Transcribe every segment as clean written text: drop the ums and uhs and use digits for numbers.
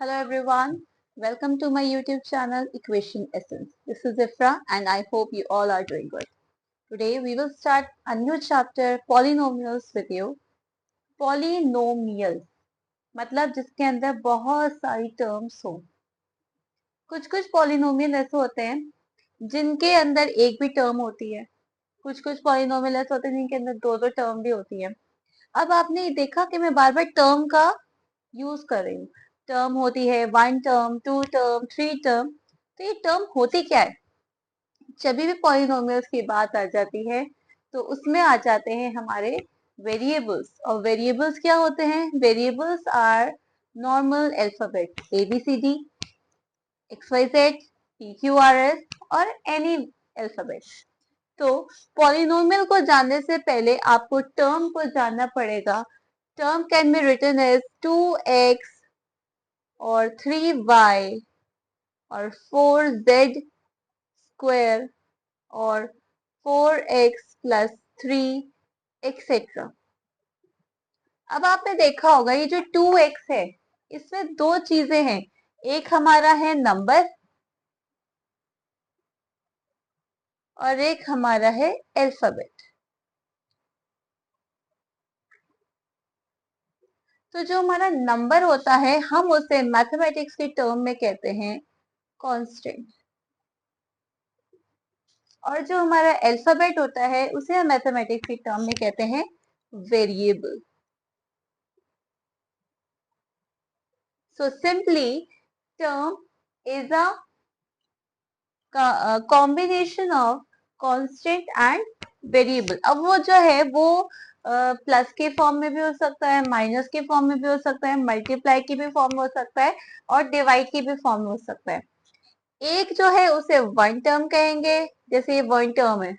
Hello everyone, welcome to my YouTube channel Equation Essence. This is Ifra and I hope you all are doing good. Today we will start a new chapter polynomials with you. Polynomials मतलब जिसके अंदर बहुत सारी terms हो. कुछ कुछ polynomial ऐसे होते हैं जिनके अंदर एक भी टर्म होती है. कुछ कुछ पॉलिनोमियल ऐसे होते हैं जिनके अंदर दो दो टर्म भी होती है. अब आपने देखा कि मैं बार बार टर्म का यूज कर रही हूँ. टर्म होती है one term, two term, three term. तो ये टर्म होती क्या है? जब भी पॉलिनोमियल्स की बात आ जाती है तो उसमें आ जाते हैं हमारे वेरिएबल्स. और वेरिएबल्स क्या होते हैं? Variables are normal alphabet ABCD, XYZ, PQRS और एनी अल्फाबेट. तो पॉलिनोमियल को जानने से पहले आपको टर्म को जानना पड़ेगा. Term can be written as 2x और 3y और 4z स्क्वायर और 4x प्लस 3 एक्सेट्रा. अब आपने देखा होगा ये जो 2x है इसमें दो चीजें हैं. एक हमारा है नंबर और एक हमारा है अल्फाबेट. तो जो हमारा नंबर होता है हम उसे मैथमेटिक्स के टर्म में कहते हैं कांस्टेंट. और जो हमारा अल्फाबेट होता है उसे हम मैथमेटिक्स के टर्म में कहते हैं variable. So simply, term is a combination of constant and variable. अब वो जो है वो प्लस के फॉर्म में भी हो सकता है, माइनस के फॉर्म में भी हो सकता है, मल्टीप्लाई की भी फॉर्म में हो सकता है और डिवाइड की भी फॉर्म में हो सकता है. एक जो है उसे वन टर्म कहेंगे. जैसे ये वन टर्म है,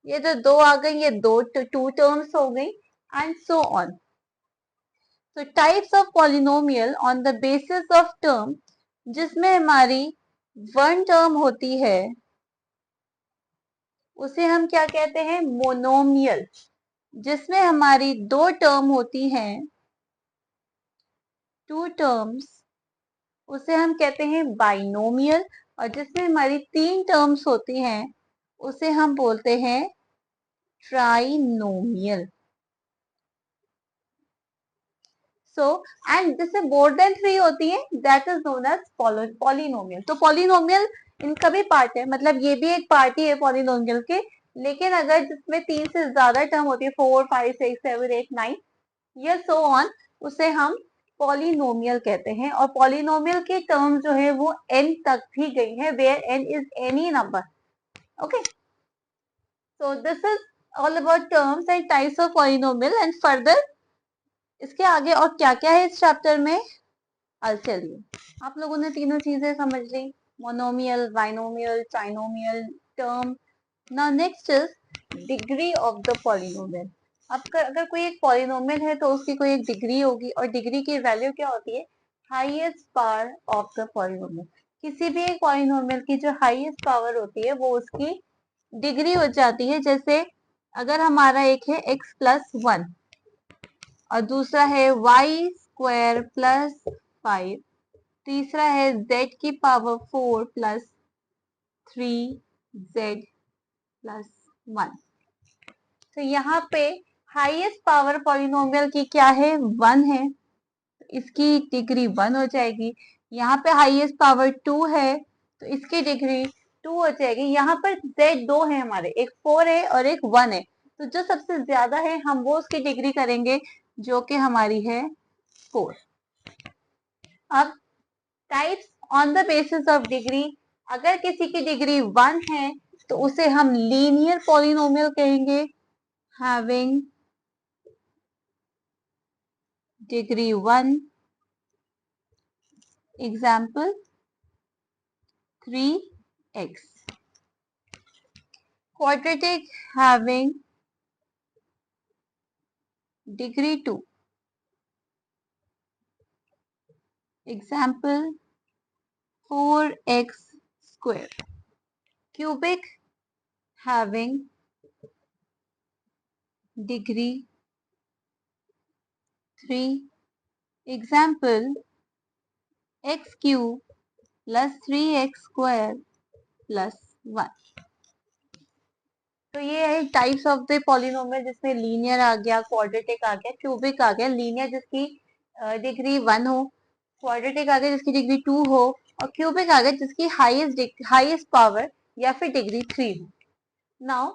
ये जो दो आ गई ये दो टू टर्म्स हो गई एंड सो ऑन. तो types of polynomial on the basis of term, जिसमें हमारी वन टर्म होती है उसे हम क्या कहते हैं? मोनोमियल. जिसमें हमारी दो टर्म होती हैं, टू टर्म्स, उसे हम कहते हैं बाइनोमियल. और जिसमें हमारी तीन टर्म्स होती हैं उसे हम बोलते हैं ट्राइनोमियल. सो एंड जिससे मोर देन थ्री होती है that is known as polynomial. तो पॉलिनोमियल इनका भी पार्ट है, मतलब ये भी एक पार्ट ही है पॉलिनोमियल के. लेकिन अगर जिसमें तीन से ज्यादा टर्म होती है, 4 5 6 7 8 9 ये सो ऑन, उसे हम पॉलिनोमियल कहते हैं. और पॉलिनोमियल की टर्म जो है वो n तक भी गई है, where n is any number. Okay, so this is all about terms and types of polynomial. And further इसके आगे और क्या क्या है इस चैप्टर में I'll tell you. आप लोगों ने तीनों चीजें समझ ली, monomial, binomial, trinomial, term. Now next is degree of the polynomial. अब अगर कोई एक पॉलिनोमियल है तो उसकी कोई एक डिग्री होगी और डिग्री की वैल्यू क्या होती है? Highest power of the polynomial. किसी भी एक पॉलिनोमियल की जो हाईएस्ट पावर होती है वो उसकी डिग्री हो जाती है. जैसे अगर हमारा एक है x प्लस 1 और दूसरा है y स्क्वायर प्लस 5, तीसरा है z की पावर 4 प्लस 3z प्लस 1. तो यहाँ पे हाईएस्ट पावर पॉलिनोमियल की क्या है? 1 है, इसकी डिग्री 1 हो जाएगी. यहाँ पे हाईएस्ट पावर 2 है तो इसकी डिग्री 2 हो जाएगी. यहाँ पर z दो है हमारे, एक 4 है और एक 1 है. तो जो सबसे ज्यादा है हम वो उसकी डिग्री करेंगे जो कि हमारी है 4. अब types on the basis of degree. अगर किसी की डिग्री 1 है तो उसे हम लीनियर पॉलिनोमियल कहेंगे, having degree 1. Example 3x. Quadratic having degree 2. Example 4x square. Cubic having degree 3. Example x cube plus 3x square plus 1। तो ये है टाइप्स ऑफ द पॉलिनोमियल जिसमें लीनियर आ गया, क्वाड्रेटिक आ गया, क्यूबिक आ गया। लीनियर जिसकी डिग्री 1 हो, क्वाड्रेटिक आ गया जिसकी डिग्री 2 हो, और क्यूबिक आ गया जिसकी हाईएस्ट पावर या फिर डिग्री 3 हो। Now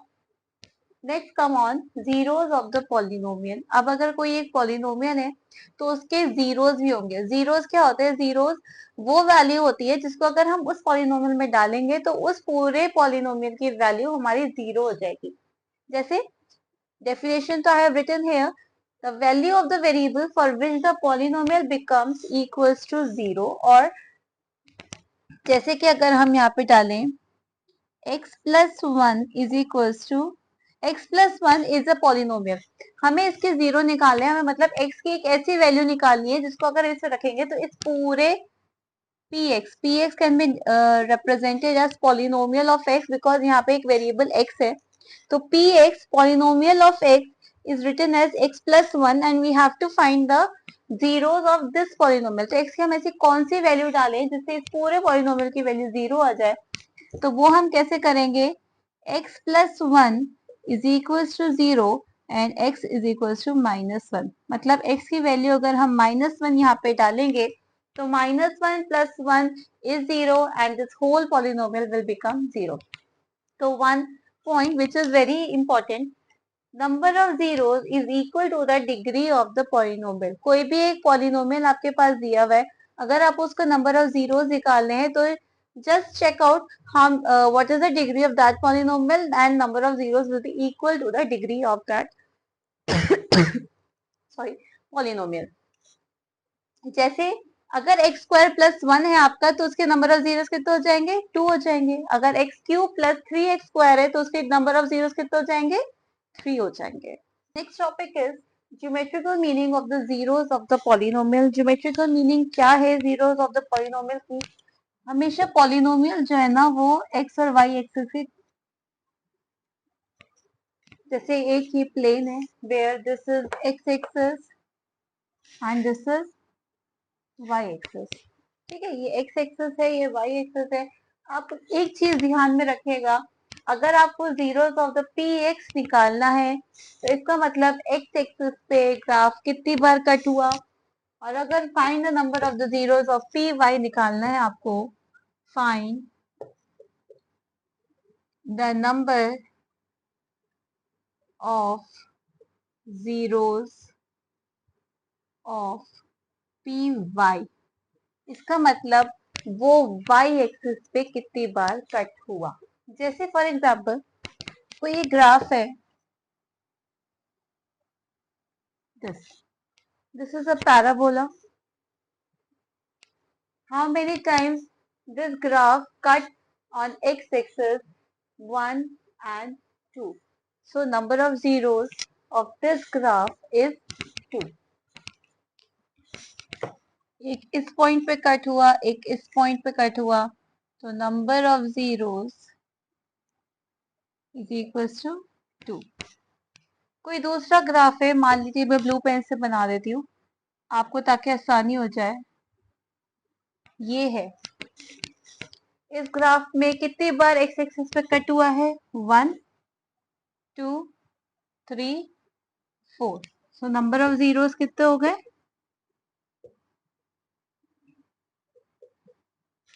let's come on zeros of the polynomial. अब अगर कोई एक पॉलिनोमियल है तो उसके जीरोस भी होंगे। जीरोस क्या होते हैं? जीरोस वो वैल्यू होती है जिसको अगर हम उस पॉलिनोमियल में डालेंगे तो उस पूरे पॉलिनोमियल की वैल्यू हमारी जीरो हो जाएगी। जैसे definition तो I have written here, the value of the variable for which the polynomial becomes equals to 0, और जैसे कि अगर हम यहाँ पे डालें x plus 1 is equals to x plus 1 is a polynomial। हमें इसके जीरो निकालने हैं, हमें मतलब x की एक ऐसी वैल्यू निकालनी है जिसको अगर इसे रखेंगे तो इस पूरे px can be represented as polynomial of x because यहाँ पे एक वेरिएबल x है। तो px polynomial of x is written as x plus 1 and we have to find the zeros of this polynomial। तो x की हम ऐसी कौन सी वैल्यू डालें जिससे इस पूरे polynomial की वैल्यू जीरो आ जाए? तो वो हम कैसे करेंगे? x plus 1 is equals to 0 and x is equals to -1। मतलब x की वैल्यू अगर हम -1 यहाँ पे डालेंगे तो -1 plus 1 is 0 and this whole polynomial will become 0। So one point which is very important, number of zeros is equal to the degree of the polynomial। कोई भी एक polynomial आपके पास दिया हुआ है, अगर आप उसका number of zeros निकालने हैं तो just check out what is the degree of that polynomial and number of zeros will be equal to the degree of that sorry polynomial। जैसे अगर एक्स स्क्वायर प्लस 1 है आपका तो उसके नंबर ऑफ जीरोस कितने हो जाएंगे? 2 हो जाएंगे। अगर x cube plus 3x square है तो उसके नंबर ऑफ जीरोस कितने हो जाएंगे? 3 हो जाएंगे। Next topic is geometrical meaning of the zeros of the polynomial. Geometrical meaning क्या है जीरोस ऑफ द पॉलिनोमियल की? हमेशा पॉलिनोमियल जो है ना वो एक्स और वाई एक्सिस की, जैसे एक ही प्लेन है where this is X axis and this is Y axis. ठीक है, ये एक्स एक्सिस है, ये वाई एक्सिस है। आप एक चीज ध्यान में रखिएगा, अगर आपको zeros of the P x निकालना है तो इसका मतलब एक्स एक्सिस पे ग्राफ कितनी बार कट हुआ, और अगर find the number of the zeros of P Y निकालना है आपको, find the number of zeros of P Y, इसका मतलब वो वाई एक्सिस पे कितनी बार कट हुआ। जैसे फॉर एग्जाम्पल कोई एक ग्राफ है, this this is a parabola, how many times this graph cut on x-axis? 1 and 2, so number of zeros of this graph is 2। एक इस पॉइंट पे कट हुआ, एक इस पॉइंट पे कट हुआ, तो number of zeros is equals to 2। कोई दूसरा ग्राफ है, मान लीजिए मैं ब्लू पेन से बना देती हूँ आपको ताकि आसानी हो जाए। ये है, इस ग्राफ में कितनी बार एक्स एक्सिस पे कट हुआ है? 1 2 3 4, सो नंबर ऑफ जीरोस कितने हो गए?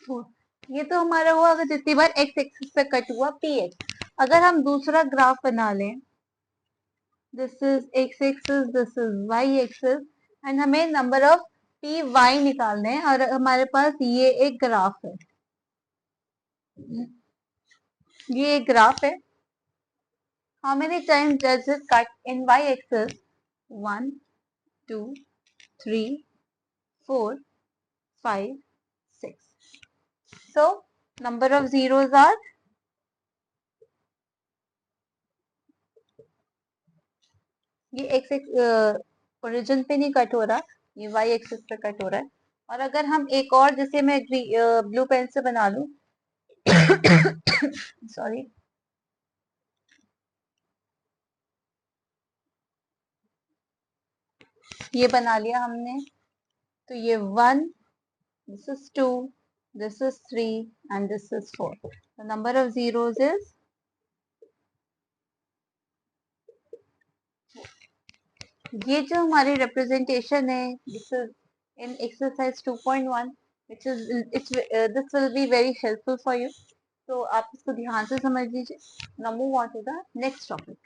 4। ये तो हमारा हुआ अगर जितनी बार एक्स एक्सिस पे कट हुआ पी एक्स। अगर हम दूसरा ग्राफ बना लें, this is X axis, this is Y axis, and हमें नंबर ऑफ पी वाई निकालने हैं, और हमारे पास ये एक ग्राफ है, ये एक ग्राफ है। How many times does it cut in y-axis? 1 2 3 4 5 6, so number of zeros are, ये x ओरिजिन पे नहीं कट हो रहा, ये y एक्सिस पे कट हो रहा है। और अगर हम एक और, जैसे मैं ब्लू पेन से बना लूं सॉरी, ये बना लिया हमने, तो ये 1 this is 2, this is 3 and this is 4. The number of zeros is ये जो हमारी representation है, this is in exercise 2.1, which is this will be very helpful for you. तो आप इसको ध्यान से समझ लीजिए. Now move on to the next topic.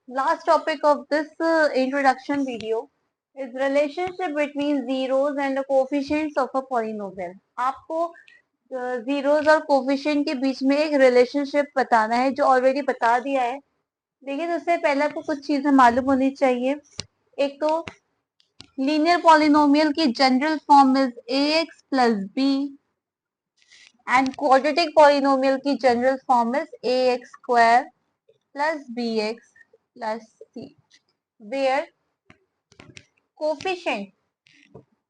Last topic of this introduction video is relationship between zeros and the coefficients of a polynomial. आपको zeros और coefficient के बीच में एक relationship बताना है जो already बता दिया है, लेकिन उससे पहले आपको कुछ चीजें मालूम होनी चाहिए. एक तो लीनियर पॉलिनोमियल की general form is ax plus b and quadratic polynomial की general form is ax square plus bx plus c, where coefficient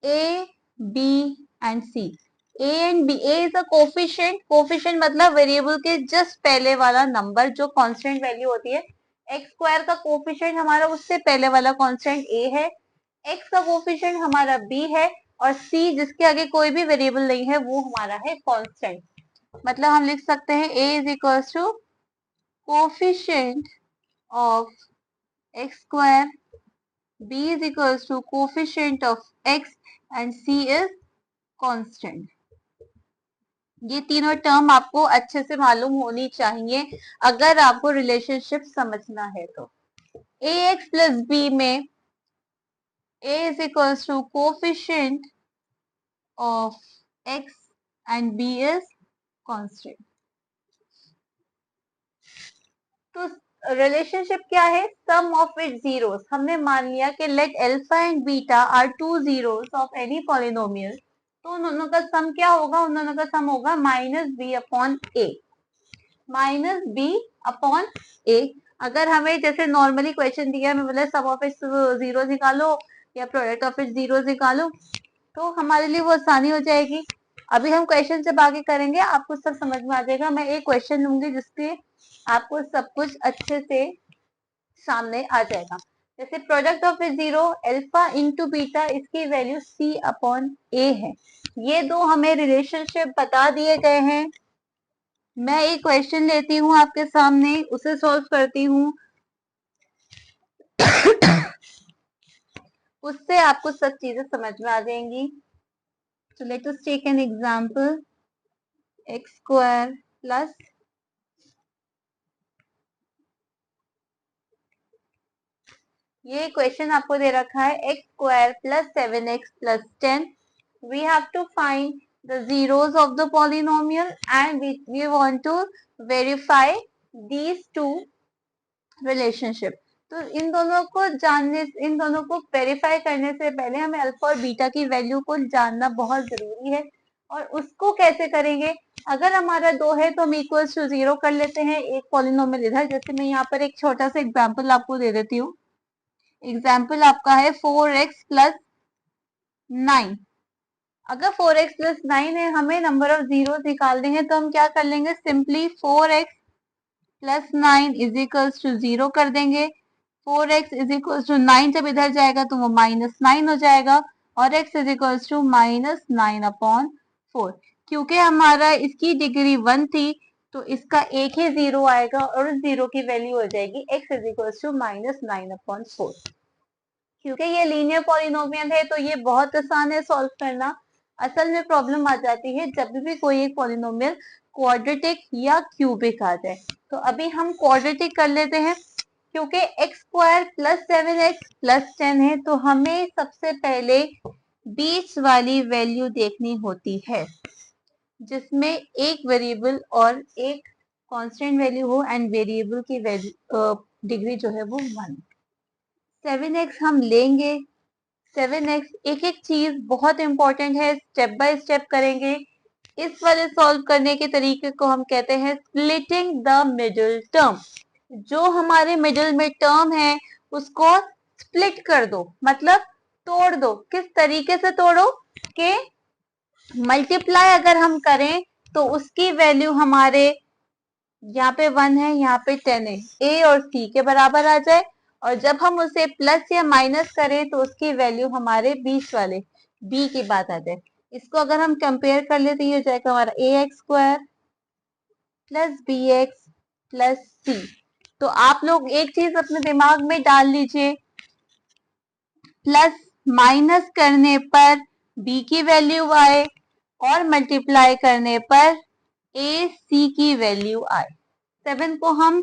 a, b and c. a and b, a is a coefficient. coefficient मतलब variable के just पहले वाला number जो constant value होती है. x square का coefficient हमारा उससे पहले वाला कांस्टेंट a है, x का कोफिशिएंट हमारा b है और c जिसके आगे कोई भी वेरिएबल नहीं है वो हमारा है कांस्टेंट. मतलब हम लिख सकते हैं a is equals to coefficient of x square, b is equals to coefficient of x and c is constant. ये तीनों टर्म आपको अच्छे से मालूम होनी चाहिए अगर आपको रिलेशनशिप समझना है तो. ax plus b में a is equals to coefficient of x and b is constant. तो रिलेशनशिप क्या है? Sum of its zeros. हमने मान लिया कि let alpha and beta are two zeros of any polynomial, तो उन दोनों का सम क्या होगा? उन दोनों का सम होगा माइनस बी अपॉन ए. माइनस बी अपॉन ए. अगर हमें जैसे नॉर्मली क्वेश्चन दिया, हमें बोला सम ऑफ इट्स जीरो निकालो या प्रोडक्ट ऑफ इट्स जीरो निकालो, तो हमारे लिए वो आसानी हो जाएगी. अभी हम क्वेश्चन जब आगे करेंगे आपको सब समझ में आ जाएगा. मैं एक क्वेश्चन लूंगी जिसके आपको सब कुछ अच्छे से सामने आ जाएगा. जैसे product of A zero alpha into beta, इसकी वैल्यू c अपॉन ए है. ये दो हमें रिलेशनशिप बता दिए गए हैं. मैं एक क्वेश्चन लेती हूँ आपके सामने, उसे सॉल्व करती हूँ, उससे आपको सब चीजें समझ में आ जाएंगी. So let us take an example. x square plus ये क्वेश्चन आपको दे रखा है x square plus 7x plus 10. We have to find the zeros of the polynomial and we want to verify these two relationship. तो इन दोनों को जानने, इन दोनों को वेरीफाई करने से पहले हमें अल्फा और बीटा की वैल्यू को जानना बहुत जरूरी है. और उसको कैसे करेंगे? अगर हमारा दो है तो हम इक्वल्स टू जीरो कर लेते हैं. एक पॉलिनोमियल इधर, जैसे मैं यहाँ पर एक छोटा सा एग्जांपल आपको दे देती हूँ. एग्जाम्पल आपका है 4x प्लस 9. अगर 4x प्लस 9 है, हमें नंबर ऑफ जीरो निकालने हैं, तो हम क्या कर लेंगे? Simply 4x plus 9 is equals to zero कर देंगे. 4x इज इक्वल्स टू 9 जब इधर जाएगा तो वो माइनस 9 हो जाएगा और x is equals to minus 9 upon 4. क्योंकि हमारा इसकी डिग्री 1 थी तो इसका एक ही जीरो आएगा और उस जीरो की वैल्यू हो जाएगी x is equals to minus 9 upon 4. क्योंकि ये लीनियर पॉलिनोमियल है तो ये बहुत आसान है सॉल्व करना. असल में प्रॉब्लम आ जाती है जब भी कोई एक पॉलिनोमियल क्वाड्रेटिक या क्यूबिक आ जाए. तो अभी हम क्वाड्रेटिक कर लेते हैं. क्योंकि x square plus 7x plus 10 है तो हमें सबसे पहले बीच वाली वैल्यू देखनी होती है जिसमें एक वेरिएबल और एक कांस्टेंट वैल्यू हो एंड वेरिएबल की वैल्यू डिग्री जो है वो 1. 7x हम लेंगे. 7x, एक एक चीज बहुत इंपॉर्टेंट है, स्टेप बाय स्टेप करेंगे. इस वाले सॉल्व करने के तरीके को हम कहते हैं स्प्लिटिंग द मिडिल टर्म. जो हमारे मिडिल में टर्म है उसको स्प्लिट कर दो, मतलब तोड़ दो. किस तरीके से तोड़ो? कि मल्टीप्लाई अगर हम करें तो उसकी वैल्यू हमारे यहाँ पे 1 है, यहाँ पे 10 है, a और c के बराबर आ जाए. और जब हम उसे प्लस या माइनस करें तो उसकी वैल्यू हमारे बीच वाले b की बात आ जाए. इसको अगर हम कंपेयर कर ले तो ये हो जाएगा हमारा ax² plus bx plus c। तो आप लोग एक चीज अपने दिमाग में डाल लीजिए, प्लस माइनस करने पर b की वैल्यू आए और मल्टीप्लाई करने पर a c की वैल्यू आए। 7 को हम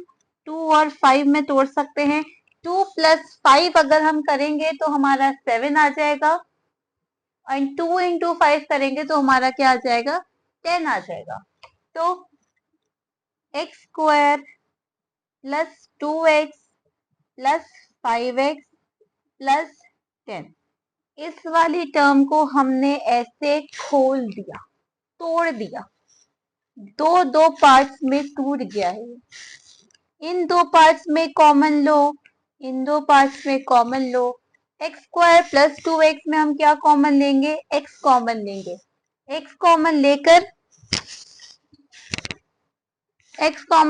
2 और 5 में तोड़ सकते हैं। 2 प्लस 5 अगर हम करेंगे तो हमारा 7 आ जाएगा, और 2 इंटू 5 करेंगे तो हमारा क्या आ जाएगा, 10 आ जाएगा। तो x² plus 2x plus 5x plus 10, इस वाली टर्म को हमने ऐसे खोल दिया, तोड़ दिया, दो दो पार्ट्स में टूट गया है। इन दो पार्ट्स में कॉमन लो, इन दो पार्ट्स में कॉमन लो। x² प्लस 2x में हम क्या कॉमन लेंगे, x कॉमन लेंगे। x कॉमन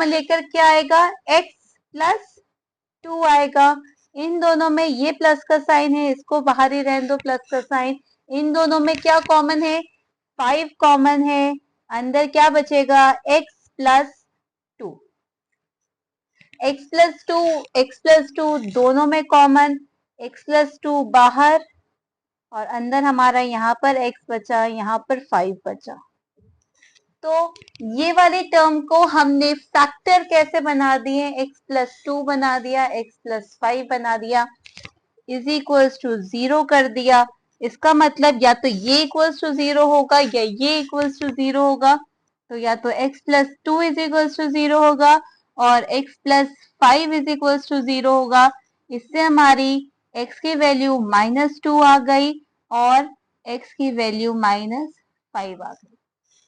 लेकर क्या आएगा, x प्लस 2 आएगा। इन दोनों में ये प्लस का साइन है, इसको बाहर ही रहने दो प्लस का साइन। इन दोनों में क्या कॉमन है, 5 कॉमन है। अंदर क्या बचेगा, x plus 2। x plus two दोनों में कॉमन, x प्लस 2 बाहर, और अंदर हमारा यहाँ पर x बचा, यहाँ पर 5 बचा। तो ये वाले टर्म को हमने फैक्टर कैसे बना दिए, x प्लस 2 बना दिया, x प्लस 5 बना दिया, इज इक्वल्स टू 0 कर दिया। इसका मतलब या तो ये इक्वल्स टू 0 होगा या ये इक्वल्स टू 0 होगा। तो या तो x plus 2 is equals to 0 होगा और x plus 5 is equals to 0 होगा। इससे हमारी x की वैल्यू -2 आ गई और x की वैल्यू -5 आ गई।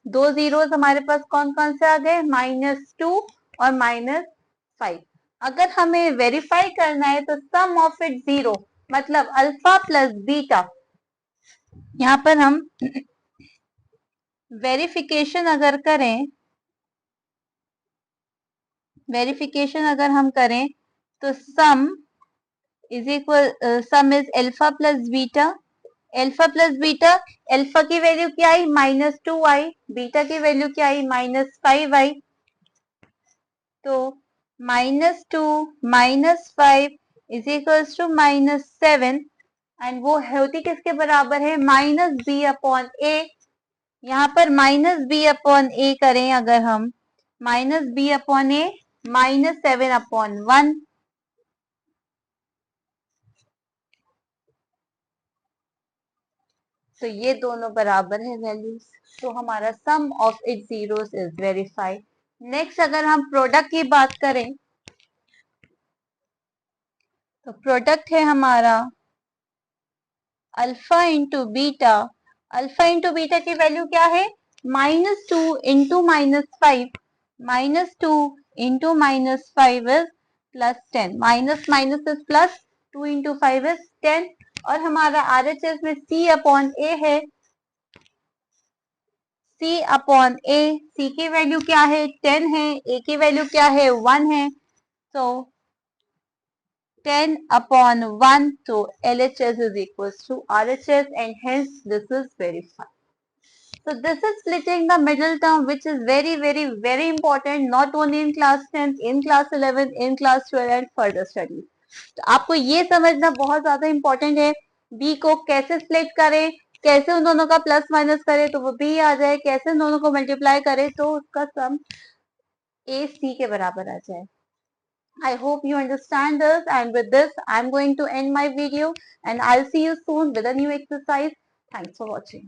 दो जीरोस हमारे पास कौन कौन से आ गए, -2 और -5। अगर हमें वेरीफाई करना है तो सम ऑफ इट 0, मतलब अल्फा प्लस बीटा। यहाँ पर हम वेरिफिकेशन अगर करें, वेरिफिकेशन अगर हम करें तो सम is equal, some is alpha plus beta. Alpha plus beta, alpha की वैल्यू क्या आई, -2 आई, बीटा की वैल्यू क्या आई, -5 आई। तो -2 -5 इज इक्वल्स टू -7, एंड वो होती किसके बराबर है, -b/a। यहाँ पर -b/a करें अगर हम, -b/a -7/1। तो ये दोनों बराबर है वैल्यूज, तो हमारा sum of it zeros is verified. Next अगर हम प्रोडक्ट की बात करें तो प्रोडक्ट है हमारा alpha into beta. Alpha into beta की वैल्यू क्या है, -2 into -5, -2 into -5 is +10, minus minus is plus, 2 into 5 is 10। और हमारा RHS में C/A है, C/A, C की वैल्यू क्या है, 10 है, A की वैल्यू क्या है, 1 है। तो 10/1, so LHS is equals to RHS, and hence this is verified. So this is splitting the middle term, which is very very very important, not only in class 10th, in class 11, in class 12 and further studies. तो आपको ये समझना बहुत ज्यादा important है, b को कैसे split करें, कैसे उन दोनों का प्लस माइनस करें तो वो b आ जाए, कैसे उन दोनों को मल्टीप्लाई करें तो उसका सम a c के बराबर आ जाए। I hope you understand this, and with this I'm going to end my video, and I'll see you soon with a new exercise. Thanks for watching.